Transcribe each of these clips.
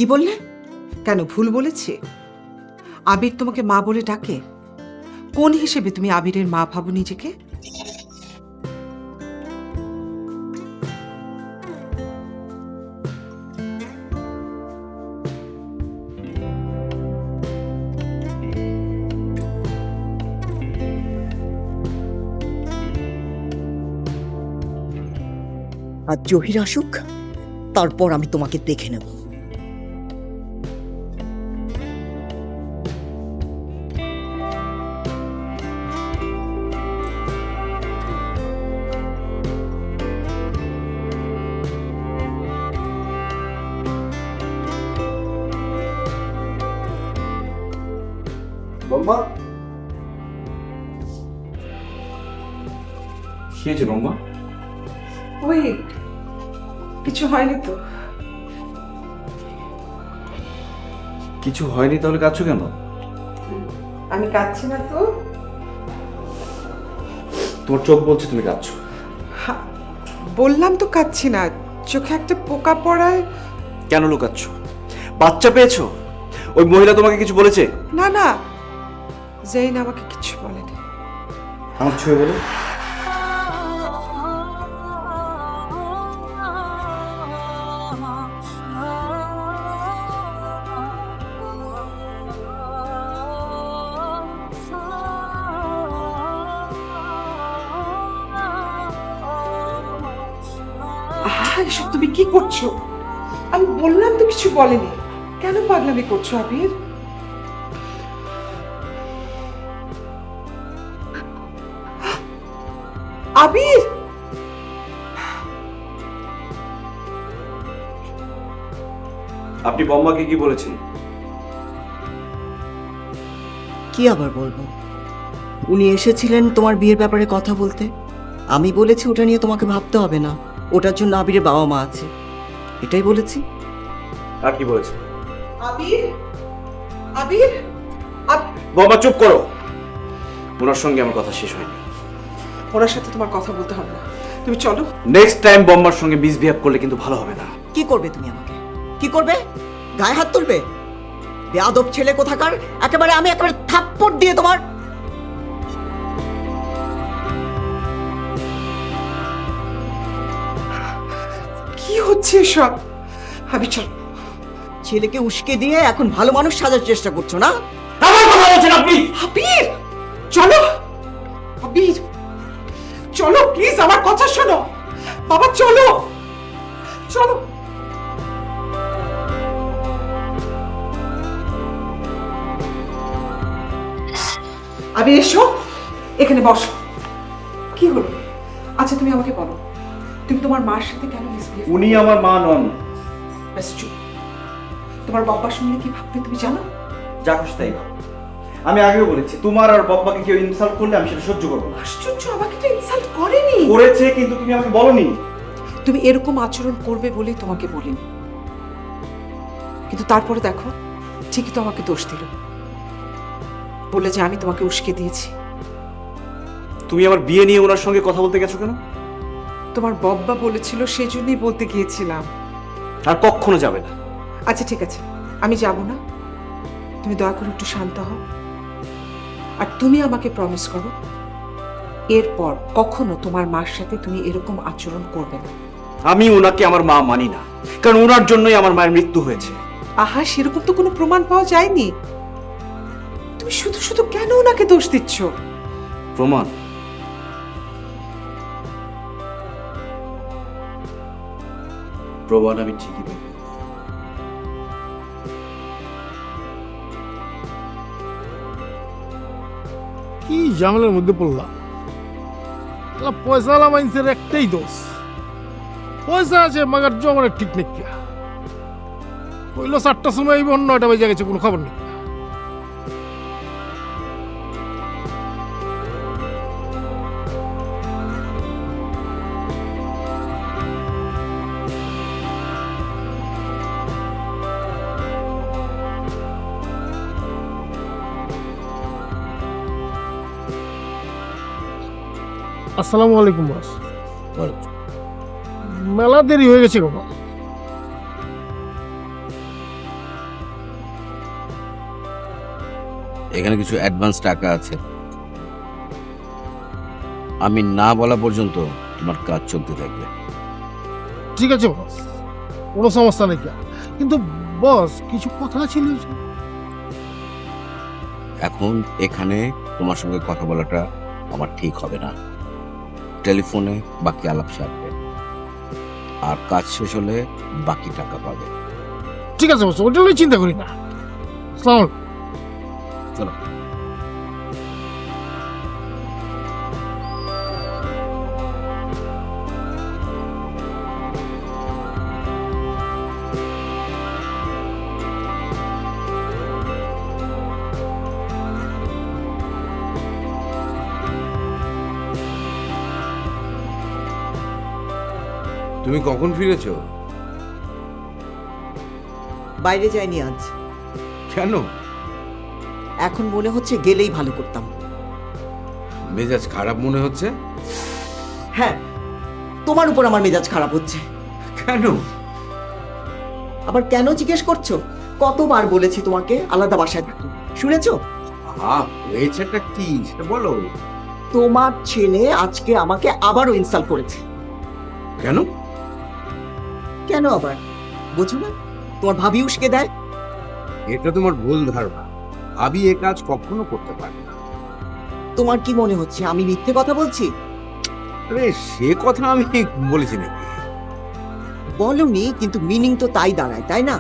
কি বললে? কেন ভুল বলেছি? আবির তোমাকে মা বলে ডাকে? কোন হিসেবে তুমি আবিরের মা ভাবো নিজেকে? আর জহির আসুক, তারপর আমি তোমাকে দেখে নেব। বম্মা, কি হয়েছে বম্মা? ওই কিছু হয়নি তো। কিছু হয়নি তাহলে কাঁদছো কেন? আমি কাঁদছি না তো। তোমার চোখ বলছে তুমি কাঁদছো। বললাম তো কাঁদছি না, চোখে একটা পোকা পড়ায়। কেন লুকাচ্ছ? বাচ্চা পেয়েছো? ওই মহিলা তোমাকে কিছু বলেছে? না না, জেইন আমাকে কিছু বলেনি। আমার ছুঁয়ে বলো। এসব তুমি কি করছো? আমি বললাম তো কিছু বলেনি। কেন পাগলামি করছো আবির? আবির, আপনি বম্মাকে কি বলেছেন? কি আবার বলবো? উনি এসেছিলেন তোমার বিয়ের ব্যাপারে কথা বলতে। আমি বলেছি ওটা নিয়ে তোমাকে ভাবতে হবে না, ওটার জন্য আবিরের বাবা মা আছে, এটাই বলেছি। আর কি বলেছে? আবির, আবির, বম্মা চুপ করো। ওনার সঙ্গে আমার কথা শেষ হয়নি। ওনার সাথে তোমার কথা বলতে হবে না, তুমি চলো। নেক্সট টাইম বম্মার সঙ্গে মিসবিহেভ করলে কিন্তু ভালো হবে না। কি করবে তুমি আমাকে? কি করবে? গায়ে হাত তুলবে? বেয়াদব ছেলে কোথাকার! আমি একেবারে থাপ্পড় দিয়ে তোমার। কি হচ্ছে এসব? আবির চল। ছেলেকে উস্কে দিয়ে এখন ভালো মানুষ সাজার চেষ্টা করছো না? আমার কথা বলছেন আপনি? আবির চলো, আবির চলো প্লিজ, আমার কথা শোনো। বাবা চলো, চলো। আবির এসো, এখানে বসো। কি হলো? আচ্ছা তুমি আমাকে বলো, তুমি তোমার মার সাথে কেন মিসবিহেভ? উনি আমার মা নন। ব্যাস চুপ। তোমার বাবা শুনলে কি ভাববে তুমি জানো? যা খুশি তাই ভাবো। আমি আগেও বলেছি, তোমার আর বব্বাকে কেউ ইনসাল্ট করলে আমি সেটা সহ্য করবো না। আশ্চর্য, আমাকে তো ইনসাল্ট করেনি। করেছে, কিন্তু তুমি আমাকে বলনি। তুমি এরকম আচরণ করবে বলেই তোমাকে বলিনি, কিন্তু তারপরে দেখো ঠিকই তো আমাকে দোষ দিল, বলে যে আমি তোমাকে উস্কে দিয়েছি। তুমি আমার বিয়ে নিয়ে ওনার সঙ্গে কথা বলতে গেছো কেন? তোমার বব্বা বলেছিল সেজন্যই বলতে গিয়েছিলাম। আর কখনো যাবে না। আচ্ছা ঠিক আছে, আমি যাব না। তুমি দয়া করে একটু শান্ত হও, আর তুমি আমাকে প্রমিস করো এরপর কখনো তোমার মার সাথে তুমি এরকম আচরণ করবে না। আমি ওনাকে আমার মা মানি না, কারণ ওনার জন্যই আমার মায়ের মৃত্যু হয়েছে। আহা, সেরকম তো কোনো প্রমাণ পাওয়া যায়নি। তুমি শুধু শুধু কেন ওনাকে দোষ দিচ্ছ? প্রমাণ? প্রমাণ আমি ঠিকই দেব। কি ঝামেলার মধ্যে পড়লাম! পয়সাওয়ালা মানুষের একটাই দোষ, পয়সা আছে মাগার জমানের ঠিক নেই। কইলো 4টার সময় এই 9টা বেজে গেছে, কোনো খবর নেই। আসসালামু আলাইকুম বস। মেলা দেরি হয়ে গেছে। এখানে কিছু অ্যাডভান্স টাকা আছে। আমি না বলা পর্যন্ত তোমার কাজ চলতে থাকবে। ঠিক আছে বস, কোনো সমস্যা নেই। কিন্তু বস কিছু কথা ছিল যে। এখন এখানে তোমার সঙ্গে কথা বলাটা আমার ঠিক হবে না। টেলিফোনে বাকি আলাপ সারবে, আর কাজ শেষ হলে বাকি টাকা পাবে। ঠিক আছে বস, ওটা নিয়ে চিন্তা করি না। আসসালামু আলাইকুম। চলো। তুমি কখন ফিরেছো? বাইরে যাইনি আজ। কেন? এখন মনে হচ্ছে গেলেই ভালো করতাম। মেজাজ খারাপ মনে হচ্ছে? হ্যাঁ, তোমার উপর আমার মেজাজ খারাপ হচ্ছে। কেন? আবার কেন জিজ্ঞেস করছো? কতবার বলেছি তোমাকে আলাদা বাসায় থাকো, শুনেছো? হয়েছেটা কি সেটা বলো। তোমার ছেলে আজকে আমাকে আবারও ইনসাল্ট করেছে। কেন? কেন আবার বুঝো না? তোমার ভাবি উস্কে দেয়। এটা তোমার ভুল ধারণা। আবি এ কাজ কখনো করতে পারে না। তোমার কি মনে হচ্ছে আমি মিথ্যে কথা বলছি? আরে সে কথা আমি বলেছি নাকি? বলনি, কিন্তু মিনিং তো তাই দাঁড়ায়, তাই না?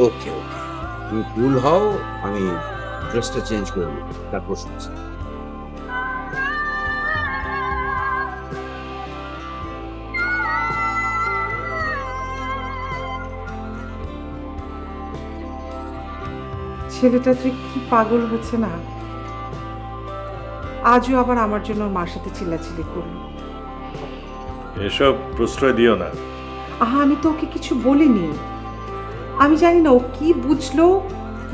ওকে ওকে, তুমি কুল হও, আমি ড্রেসটা চেঞ্জ করে নিই, তারপর শুনছি। ছেলেটা যে কি পাগল হচ্ছে না, আজও আবার আমার জন্য ওর মার সাথে চিল্লাচিল্লি করলো। এসব প্রশ্রয় দিও না। আহা, আমি তো ওকে কিছু বলিনি। আমি জানি না ও কি বুঝলো,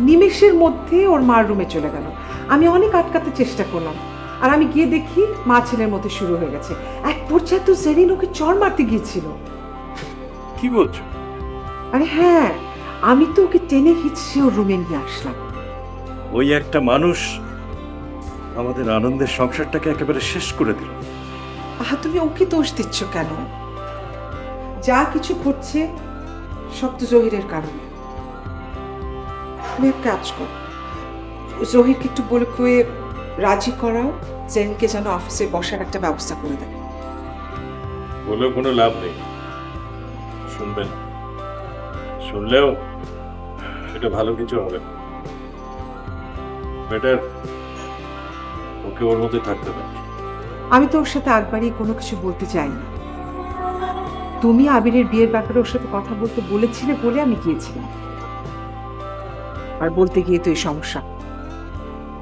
নিমেষের মধ্যে ওর মার রুমে চলে গেল। আমি অনেক আটকাতে চেষ্টা করলাম, আর আমি গিয়ে দেখি মা ছেলের মধ্যে শুরু হয়ে গেছে। এক পর্যায়ে তো জেরিন ওকে চড় মারতে গিয়েছিল। কি বলছো? আরে হ্যাঁ, আমি তো ওকে টেনে হিচড়ে ওর রুমে নিয়ে আসলাম। ওই একটা মানুষ আমাদের আনন্দের সংসারটাকে একেবারে শেষ করে দিল। আহা, তুমি ওকে দোষ দিচ্ছ কেন? যা কিছু ঘটছে সব তো জহিরের কারণে। তুমি এক কাজ করো, জহিরকে একটু বলে কয়ে রাজি করাও, জেনকে যেন অফিসে বসার একটা ব্যবস্থা করে দেয়। বলেও কোনো লাভ নেই, শুনবে না। শুনলেও সেটা ভালো কিছু হবে না। বেটার ওকে ওর মধ্যে থাকতে পারে। আমি তো ওর সাথে আগ বাড়িয়ে কোনো কিছু বলতে চাই না। তুমি আবিরের বিয়ের ব্যাপারে ওর সাথে কথা বলতে বলেছিলে বলে আমি গিয়েছিলাম, আর বলতে গিয়ে তো এই সমস্যা।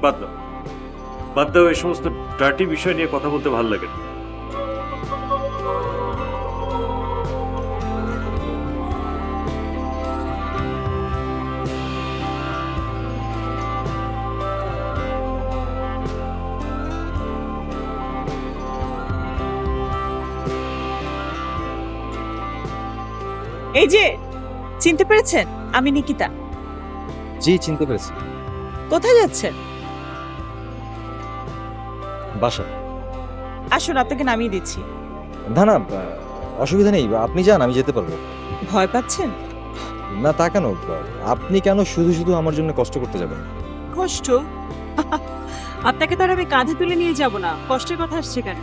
বাদ দাও, বাদ দাও, এই সমস্ত ডার্টি বিষয় নিয়ে কথা বলতে ভালো লাগে না। এই যে, চিনতে পেরেছেন? আমি নিকিতা। জি, চিনতে পেরেছি। কোথায় যাচ্ছেন? বাসা। আসুন, আপনাকে নামিয়ে দিচ্ছি। না না, অসুবিধা নেই, আপনি যান, আমি যেতে পারবো। ভয় পাচ্ছেন? না, তা কেন? আপনি কেন শুধু শুধু আমার জন্য কষ্ট করতে যাবেন? কষ্ট? আপনাকে তো আর আমি কাঁধে তুলে নিয়ে যাব না। কষ্টের কথা আসছে কেন?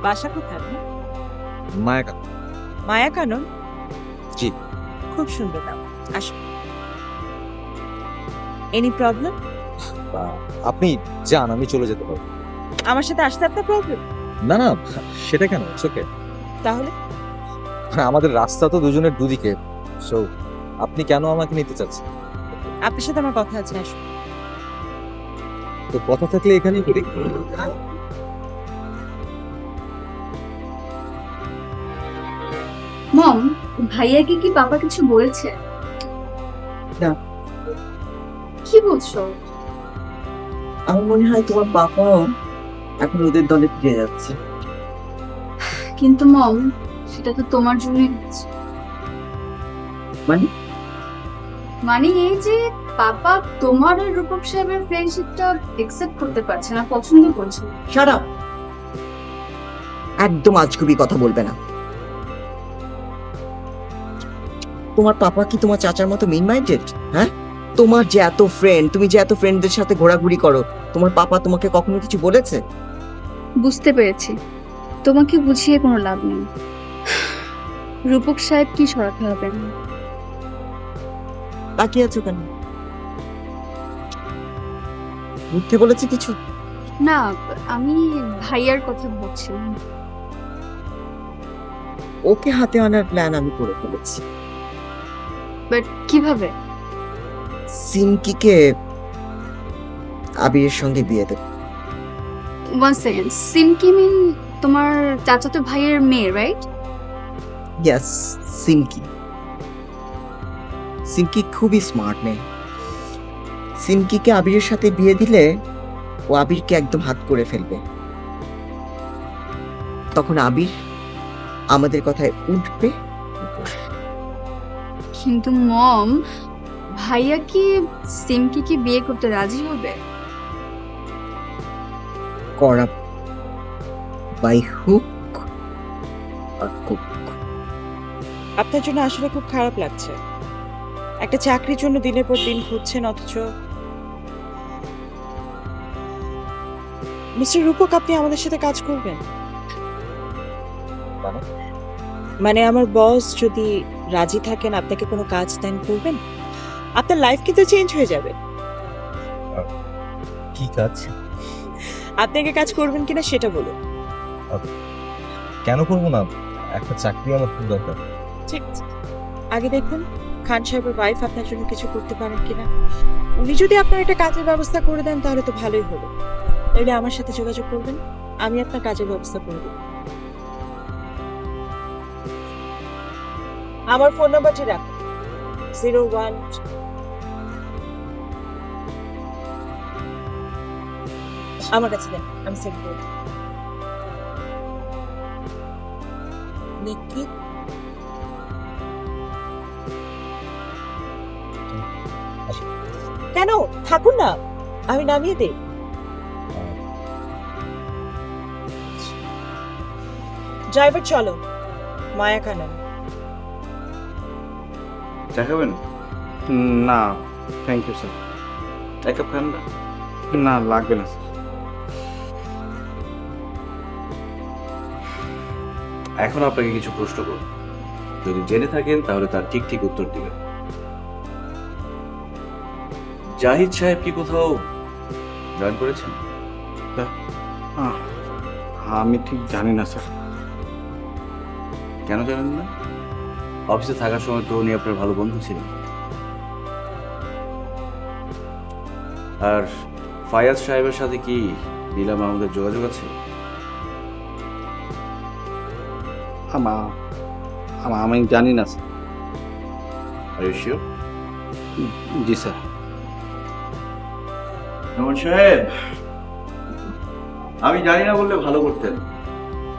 বাসা কোথায়? মায়া। মায়া কানন? জি। খুব সুন্দর নাম। আসুন। Any problem? আপনি যান, আমি চলে যেতে পারবো। আমার সাথে আসতে আপনার প্রবলেম? না না, সেটা কেন? ওকে। তাহলে আমাদের রাস্তা তো দুজনের দুদিকে, সো আপনি কেন আমাকে নিতে চাচ্ছেন? আপনার সাথে আমার কথা আছে। আসুন। তো কথা থাকলে এখানেই করি। মম, ভাইয়াকে কি পাপা কিছু বলেছে? না। কি বলছো? আমার মনে হয় তোমার বাবাও এখন ওদের দলে ফিরে যাচ্ছে। কিন্তু মম, সেটা তো তোমার জন্যই হচ্ছে। মানে? মানে এই যে পাপা তোমার আর রূপক সাহেবের ফ্রেন্ডশিপটা একসেপ্ট করতে পারছে না, পছন্দ করছে না। Shut up! একদম আজগুবি কথা বলবে না। তোমার পাপা কি তোমার চাচার মতো মেইন মাইন্ডেড? হ্যাঁ, তোমার যে এত ফ্রেন্ড, তুমি যে এত ফ্রেন্ডদের সাথে ঘোরাঘুরি করো, তোমার পাপা তোমাকে কখনো কিছু বলেছে? বুঝতে পেরেছি, তোমাকে বুঝিয়ে কোনো লাভ নেই। রূপক সাহেব কি সরাতে হবে না। তাকিয়ে আছো কেন? বুঝতে বলেছে কিছু? না, আমি ভাইয়ার কথা বলছিলাম। ওকে হাতে আনার প্ল্যান আমি করে ফেলেছি। বাট কিভাবে? সিমকিকে আবিরের সঙ্গে বিয়ে দেব। 1 সেকেন্ড, সিমকি মিন তোমার চাচাতো ভাইয়ের মেয়ে, রাইট? ইয়েস, সিমকি। সিমকি খুবই স্মার্ট মেয়ে। সিমকিকে আবিরের সাথে বিয়ে দিলে ও আবিরকে একদম হাত করে ফেলবে। তখন আবির আমাদের কথায় উঠবে। কিন্তু মম, ভাইয়া কি সিমকিকে বিয়ে করতে রাজি হবে? করা বাই হুক আর কুক। আপনার জন্য আসলে খুব খারাপ লাগছে। একটা চাকরির জন্য দিনের পর দিন ঘুরছেন, অথচ মিস্টার রূপক, আপনি আমাদের সাথে কাজ করবেন? মানে আমার বস যদি রাজি থাকেন, আপনাকে কোনো কাজ দেন, করবেন? আপনার লাইফ কিন্তু চেঞ্জ হয়ে যাবে। কি কাজ? আপনাকে কাজ করবেন কিনা সেটা বলুন। কেন করবো না? একটা চাকরি আমার খুব দরকার। ঠিক আছে, আগে দেখুন খান সাহেবের ওয়াইফ আপনার জন্য কিছু করতে পারেন কিনা। উনি যদি আপনার একটা কাজের ব্যবস্থা করে দেন তাহলে তো ভালোই হলো। তাহলে আমার সাথে যোগাযোগ করবেন, আমি আপনার কাজের ব্যবস্থা করে দেব। আমার ফোন নাম্বারটি রাখুন, 01। আমার কাছে দেন, আমি সেভ করে দেব। নিকি, কেন থাকুন না, আমি নামিয়ে দেই। ড্রাইভার চলো, মায়া কানন। দেখাবেন? না থ্যাংক ইউ স্যার। এক কাপ খান না? না লাগবে না স্যার। এখন আপনাকে কিছু প্রশ্ন করব, যদি জেনে থাকেন তাহলে তার ঠিক ঠিক উত্তর দিবেন। জাহিদ সাহেব কি কোথাও জয়েন করেছেন? আমি ঠিক জানি না স্যার। কেন জানেন না? অফিসে থাকার সময় তো উনি আপনার ভালো বন্ধু ছিলেন। আর ফায়াজ সাহেবের সাথে কি নীলাম আমাদের যোগাযোগ আছে? আমি জানি না স্যার। Are you sure? জি স্যার। নোমান সাহেব, আমি জানি না বললে ভালো করতেন,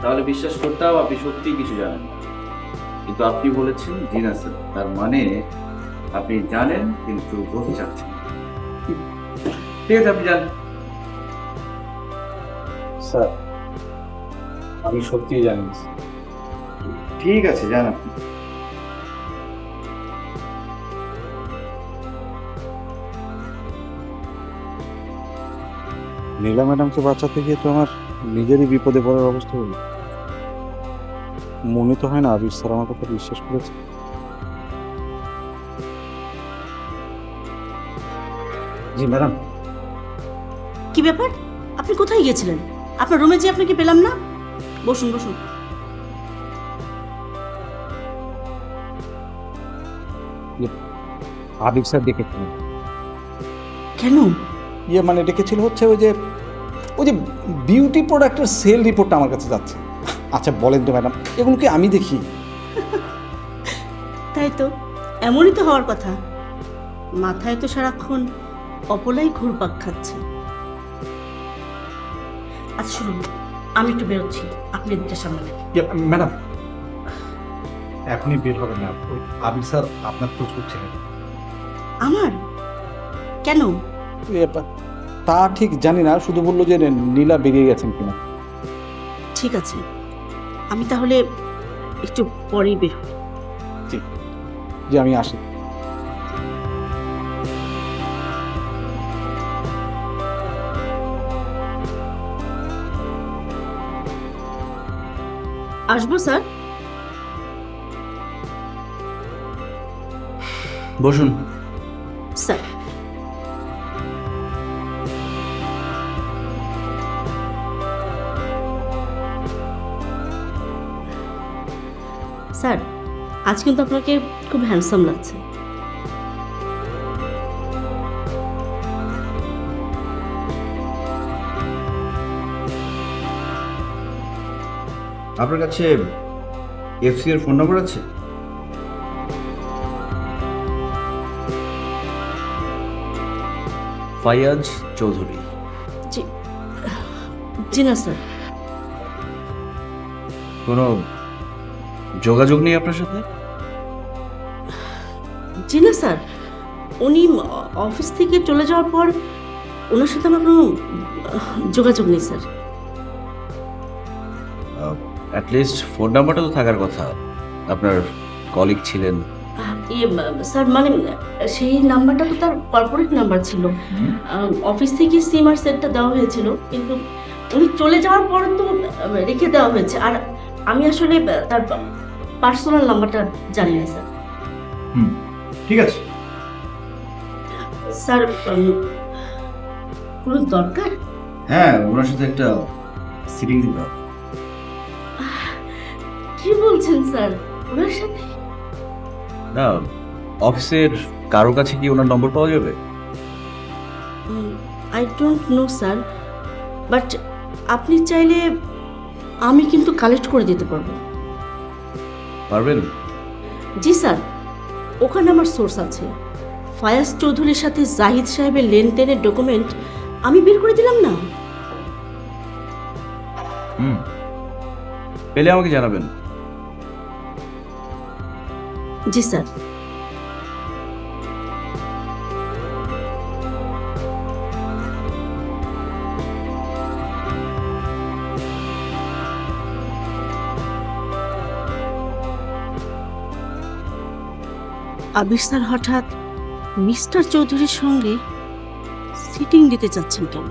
তাহলে বিশ্বাস করতাম আপনি সত্যিই কিছু জানেন না। কিন্তু আপনি বলেছেন জি না স্যার, তার মানে আপনি জানেন কিন্তু বলতে চাচ্ছেন না। ঠিক আছে, আপনি জানেন। স্যার আমি সত্যিই জানি না স্যার। ঠিক আছে, জান আপনি। নীলা ম্যাডামকে বাঁচাতে গিয়ে তো আমার নিজেরই বিপদে পড়ার অবস্থা হলো। মনে তো হয় না আবির স্যার আমার কথা বিশ্বাস করেছে। জি ম্যাডাম। কি ব্যাপার, আপনি কোথায় গিয়েছিলেন? আপনার রুমে যে আপনাকে পেলাম না। বসুন বসুন। আবির স্যার ডেকেছিলেন। কেন? মানে ডেকেছিল হচ্ছে ওই যে বিউটি প্রোডাক্টের সেল রিপোর্টটা আমার কাছে যাচ্ছে। আচ্ছা বলেন তো ম্যাডাম, এগুলো কি আমি দেখি? তাই তো, এমনই তো হওয়ার কথা। মাথায় তো সারাক্ষণ অপলাই ঘুরপাক খাচ্ছে। আচ্ছা শুনুন, আমি একটু বেরোচ্ছি, আপনি এদিকটা সামনে। ম্যাডাম এখনই বের হবে না, ওই আবির স্যার আপনার খোঁজ করছিলেন। আমার কেন? তা ঠিক জানি না, শুধু বললো যে নীলা বেরিয়ে গেছেন কিনা। ঠিক আছে, আমি তাহলে একটু পরেই বের হই। যে আমি আসি। আসবো স্যার। বসুন। স্যার, স্যার আজ কিন্তু আপনাকে খুব হ্যান্ডসাম লাগছে। আপনার কাছে এফসি এর ফোন নাম্বার আছে? ফায়াজ চৌধুরী। জি জি না স্যার। কোনো যোগাযোগ নেই আপনার সাথে? জি না স্যার, উনি অফিস থেকে চলে যাওয়ার পর ওনার সাথে আমার কোনো যোগাযোগ নেই স্যার। অ্যাটলিস্ট ফোন নাম্বারটা তো থাকার কথা, আপনার কলিগ ছিলেন। স্যার মানে সেই নাম্বারটা তো তার কর্পোরেট নাম্বার ছিল, অফিস থেকে সিম আর সেটটা দেওয়া হয়েছিল, কিন্তু উনি চলে যাওয়ার পর তো রেখে দেওয়া হয়েছে। আর আমি আসলে তার পার্সোনাল নাম্বারটা জানি না স্যার। ঠিক আছে স্যার, কোনো দরকার? হ্যাঁ, ওনার সাথে একটা সিটিং দিতে হবে। কি বলছেন স্যার, ওনার সাথে? না, অফিসের কারোর কাছে কি ওনার নম্বর পাওয়া যাবে? I don't know sir, but আপনি চাইলে আমি কিন্তু কালেক্ট করে দিতে পারবো। পারবেন? জি স্যার, ওখানে আমার সোর্স আছে। ফায়াজ চৌধুরীর সাথে জাহিদ সাহেবের লেনদেনের ডকুমেন্ট আমি বের করে দিলাম না। পেলে আমাকে জানাবেন। জি স্যার। আবির স্যার হঠাৎ মিস্টার চৌধুরীর সঙ্গে সিটিং দিতে চাচ্ছেন কেন?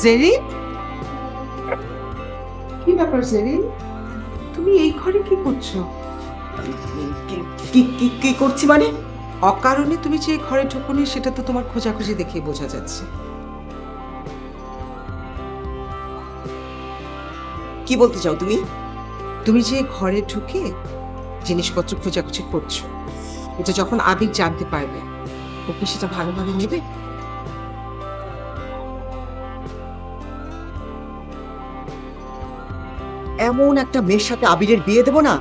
জেরিন, কি ব্যাপার জেরিন, তুমি এই ঘরে কি করছো? কি করছি মানে? অকারণে তুমি যে ঘরে ঢুকুনি সেটা তো তোমার খোঁজাখুঁজি দেখে বোঝা যাচ্ছে। কি বলতে চাও তুমি? তুমি যে ঘরে ঢুকে জিনিসপত্র খোঁজাখুঁজি করছো, এটা যখন আবির জানতে পারবে, ও কি সেটা ভালোভাবে নেবে? এমন একটা মেয়ের সাথে আবিরের বিয়ে দেবো না,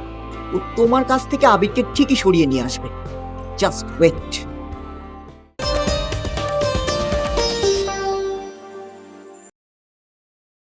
ও তোমার কাছ থেকে আবিরকে ঠিকই সরিয়ে নিয়ে আসবে। Just wait.